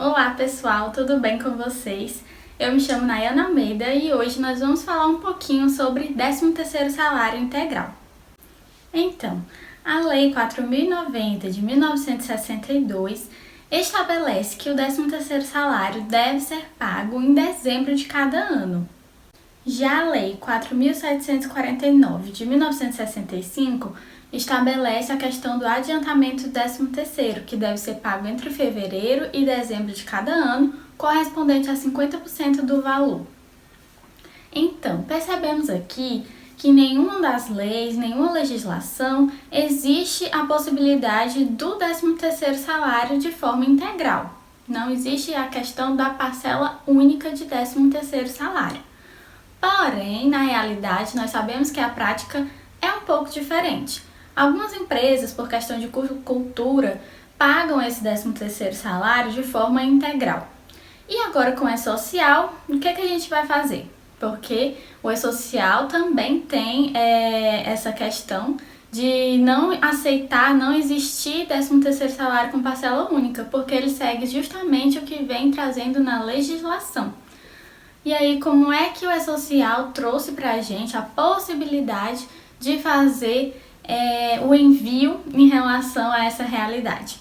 Olá pessoal, tudo bem com vocês? Eu me chamo Nayana Almeida e hoje nós vamos falar um pouquinho sobre 13º salário integral. Então, a Lei 4.090 de 1962 estabelece que o 13º salário deve ser pago em dezembro de cada ano. Já a Lei 4.749 de 1965 estabelece a questão do adiantamento do 13º, que deve ser pago entre fevereiro e dezembro de cada ano, correspondente a 50% do valor. Então, percebemos aqui que nenhuma das leis, nenhuma legislação, existe a possibilidade do 13º salário de forma integral. Não existe a questão da parcela única de 13º salário. Porém, na realidade, nós sabemos que a prática é um pouco diferente. Algumas empresas, por questão de cultura, pagam esse 13º salário de forma integral. E agora com o E-Social, o que a gente vai fazer? Porque o E-Social também tem essa questão de não aceitar, não existir 13º salário com parcela única, porque ele segue justamente o que vem trazendo na legislação. E aí, como é que o E-Social trouxe para a gente a possibilidade de fazer o envio em relação a essa realidade?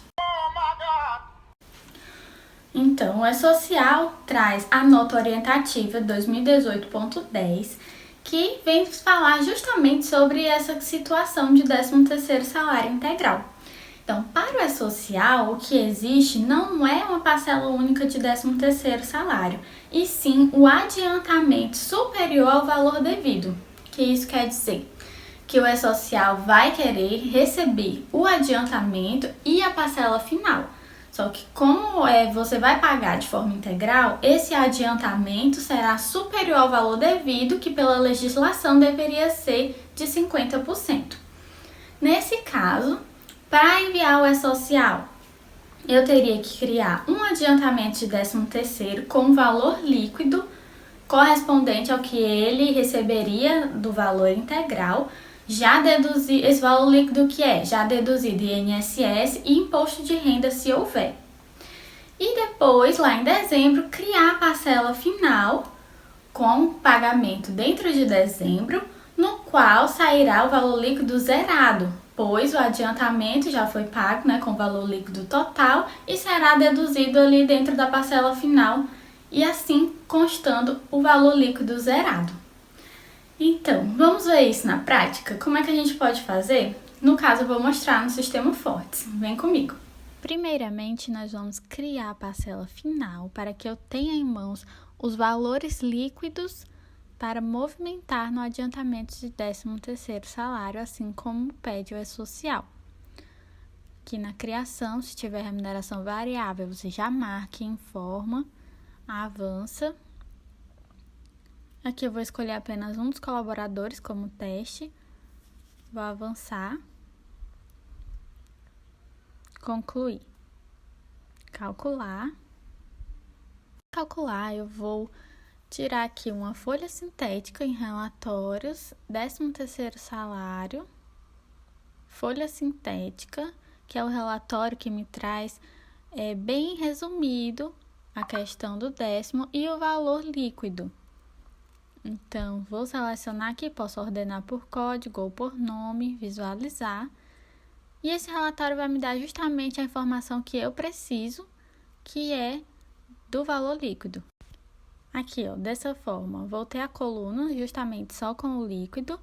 Então, o E-Social traz a nota orientativa 2018.10, que vem falar justamente sobre essa situação de 13º salário integral. Então, para o E-Social, o que existe não é uma parcela única de 13º salário, e sim o adiantamento superior ao valor devido. O que isso quer dizer? Que o E-Social vai querer receber o adiantamento e a parcela final. Só que como você vai pagar de forma integral, esse adiantamento será superior ao valor devido, que pela legislação deveria ser de 50%. Nesse caso, para enviar o E-Social, eu teria que criar um adiantamento de 13º com valor líquido correspondente ao que ele receberia do valor integral, já deduzir esse valor líquido já deduzido INSS e imposto de renda se houver. E depois, lá em dezembro, criar a parcela final com pagamento dentro de dezembro, no qual sairá o valor líquido zerado, pois o adiantamento já foi pago com o valor líquido total e será deduzido ali dentro da parcela final e assim constando o valor líquido zerado. Então, vamos ver isso na prática? Como é que a gente pode fazer? No caso, eu vou mostrar no Sistema Fortes. Vem comigo. Primeiramente, nós vamos criar a parcela final para que eu tenha em mãos os valores líquidos para movimentar no adiantamento de 13º salário, assim como pede o E-Social. Aqui na criação, se tiver remuneração variável, você já marca em forma, avança. Aqui eu vou escolher apenas um dos colaboradores como teste, vou avançar, concluir, calcular, eu vou tirar aqui uma folha sintética em relatórios, 13º salário, folha sintética, que é o relatório que me traz bem resumido a questão do 10º e o valor líquido. Então, vou selecionar aqui, posso ordenar por código ou por nome, visualizar. E esse relatório vai me dar justamente a informação que eu preciso, que é do valor líquido. Aqui, dessa forma, vou ter a coluna justamente só com o líquido.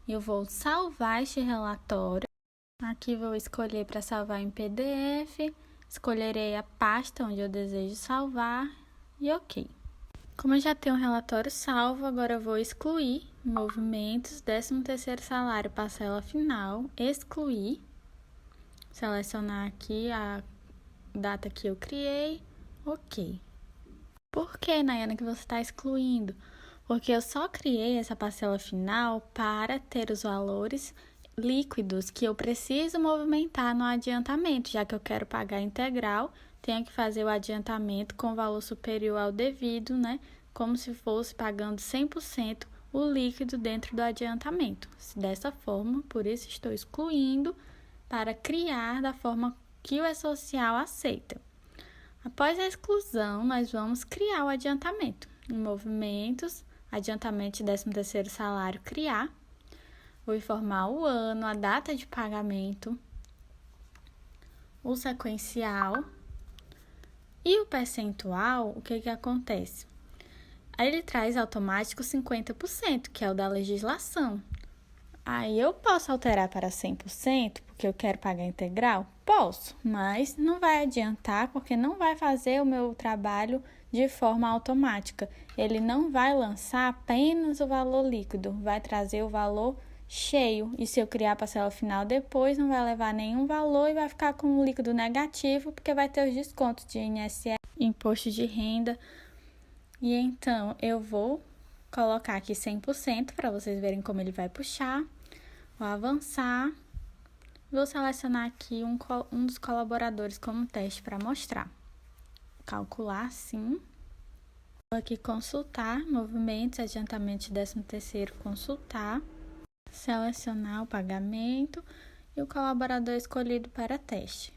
Eu vou salvar este relatório. Aqui vou escolher para salvar em PDF. Escolherei a pasta onde eu desejo salvar e OK. Como eu já tenho o relatório salvo, agora eu vou excluir movimentos, 13º salário, parcela final, excluir. Selecionar aqui a data que eu criei, OK. Por que, Nayana, que você está excluindo? Porque eu só criei essa parcela final para ter os valores líquidos que eu preciso movimentar no adiantamento, já que eu quero pagar integral, tenho que fazer o adiantamento com valor superior ao devido, como se fosse pagando 100% o líquido dentro do adiantamento. Dessa forma, por isso estou excluindo para criar da forma que o E-Social aceita. Após a exclusão, nós vamos criar o adiantamento. Em movimentos, adiantamento de 13º salário, criar. Vou informar o ano, a data de pagamento, o sequencial e o percentual. O que acontece? Aí ele traz automático 50%, que é o da legislação. Aí eu posso alterar para 100%, porque eu quero pagar integral? Posso, mas não vai adiantar, porque não vai fazer o meu trabalho de forma automática. Ele não vai lançar apenas o valor líquido, vai trazer o valor cheio. E se eu criar a parcela final depois, não vai levar nenhum valor e vai ficar com um líquido negativo, porque vai ter os descontos de INSS, imposto de renda. E então, eu vou colocar aqui 100% para vocês verem como ele vai puxar. Vou avançar. Vou selecionar aqui um dos colaboradores como teste para mostrar. Calcular, sim. Vou aqui consultar, movimentos, adiantamento de 13º, consultar. Selecionar o pagamento e o colaborador escolhido para teste.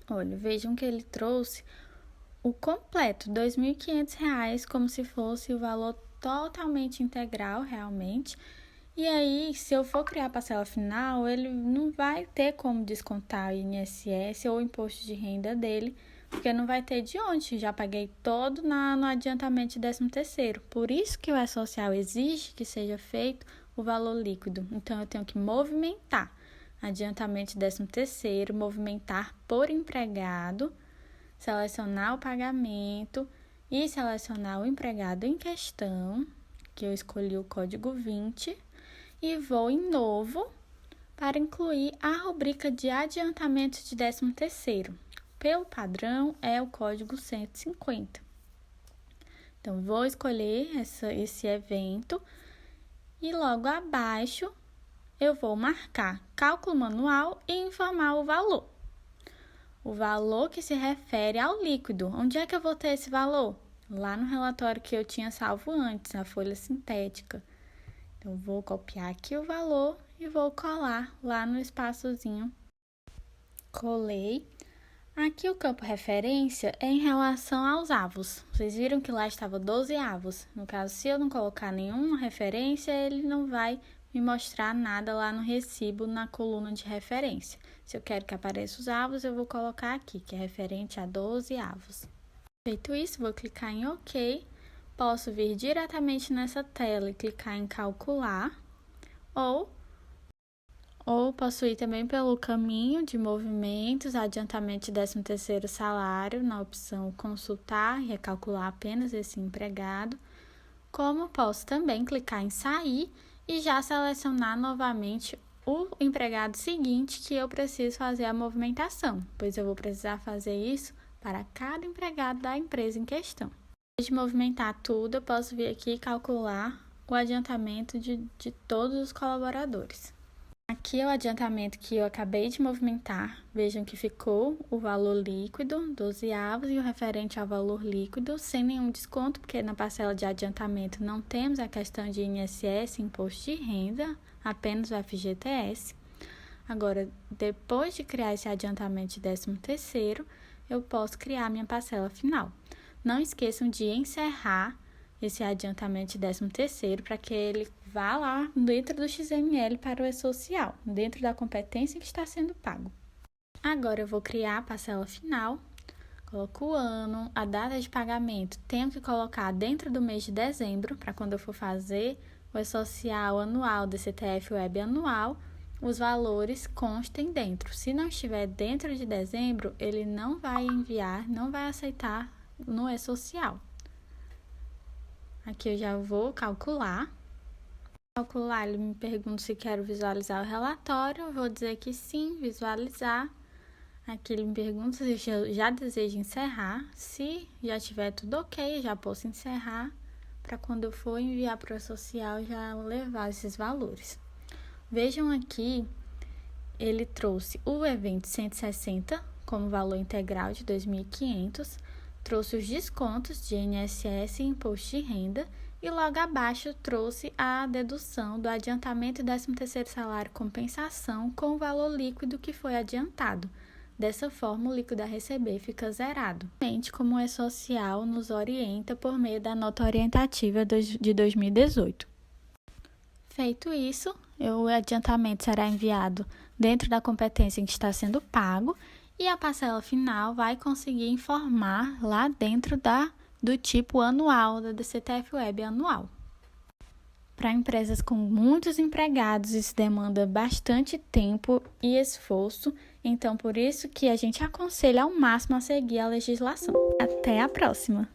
Olha, vejam que ele trouxe o completo, R$ 2.500, como se fosse o valor totalmente integral, realmente. E aí, se eu for criar a parcela final, ele não vai ter como descontar o INSS ou o imposto de renda dele, porque não vai ter de onde. Já paguei todo no adiantamento de 13º. Por isso que o E-Social exige que seja feito o valor líquido. Então, eu tenho que movimentar adiantamento de 13º, movimentar por empregado, selecionar o pagamento e selecionar o empregado em questão, que eu escolhi o código 20, e vou em novo para incluir a rubrica de adiantamento de 13º. Pelo padrão, é o código 150. Então, vou escolher esse evento e logo abaixo eu vou marcar cálculo manual e informar o valor. O valor que se refere ao líquido. Onde é que eu vou ter esse valor? Lá no relatório que eu tinha salvo antes, a folha sintética. Então, vou copiar aqui o valor e vou colar lá no espaçozinho. Colei. Aqui o campo referência é em relação aos avos. Vocês viram que lá estava 12 avos. No caso, se eu não colocar nenhuma referência, ele não vai me mostrar nada lá no recibo, na coluna de referência. Se eu quero que apareça os avos, eu vou colocar aqui, que é referente a 12 avos. Feito isso, vou clicar em OK. Posso vir diretamente nessa tela e clicar em calcular, ou posso ir também pelo caminho de movimentos, adiantamento de 13º salário, na opção consultar e recalcular apenas esse empregado. Como posso também clicar em sair e já selecionar novamente o empregado seguinte que eu preciso fazer a movimentação, pois eu vou precisar fazer isso para cada empregado da empresa em questão. Depois de movimentar tudo, eu posso vir aqui e calcular o adiantamento de todos os colaboradores. Aqui é o adiantamento que eu acabei de movimentar. Vejam que ficou o valor líquido, 12 avos, e o referente ao valor líquido, sem nenhum desconto, porque na parcela de adiantamento não temos a questão de INSS, imposto de renda, apenas o FGTS. Agora, depois de criar esse adiantamento de 13º, eu posso criar minha parcela final. Não esqueçam de encerrar esse adiantamento de 13º para que ele vá lá dentro do XML para o E-Social, dentro da competência que está sendo pago. Agora eu vou criar a parcela final, coloco o ano, a data de pagamento, tenho que colocar dentro do mês de dezembro, para quando eu for fazer o E-Social anual, DCTF Web anual, os valores constem dentro. Se não estiver dentro de dezembro, ele não vai enviar, não vai aceitar no E-Social. Aqui eu já vou calcular. Ele me pergunta se quero visualizar o relatório. Eu vou dizer que sim, visualizar. Aqui ele me pergunta se eu já desejo encerrar. Se já tiver tudo ok, eu já posso encerrar, para quando eu for enviar para o E-Social já levar esses valores. Vejam aqui, ele trouxe o evento 160 como valor integral de 2.500, trouxe os descontos de INSS e imposto de renda, e logo abaixo trouxe a dedução do adiantamento e 13º salário compensação com o valor líquido que foi adiantado. Dessa forma, o líquido a receber fica zerado. Como o E-Social nos orienta por meio da nota orientativa de 2018. Feito isso, o adiantamento será enviado dentro da competência em que está sendo pago e a parcela final vai conseguir informar lá dentro do tipo anual, da DCTF Web anual. Para empresas com muitos empregados, isso demanda bastante tempo e esforço, então por isso que a gente aconselha ao máximo a seguir a legislação. Até a próxima!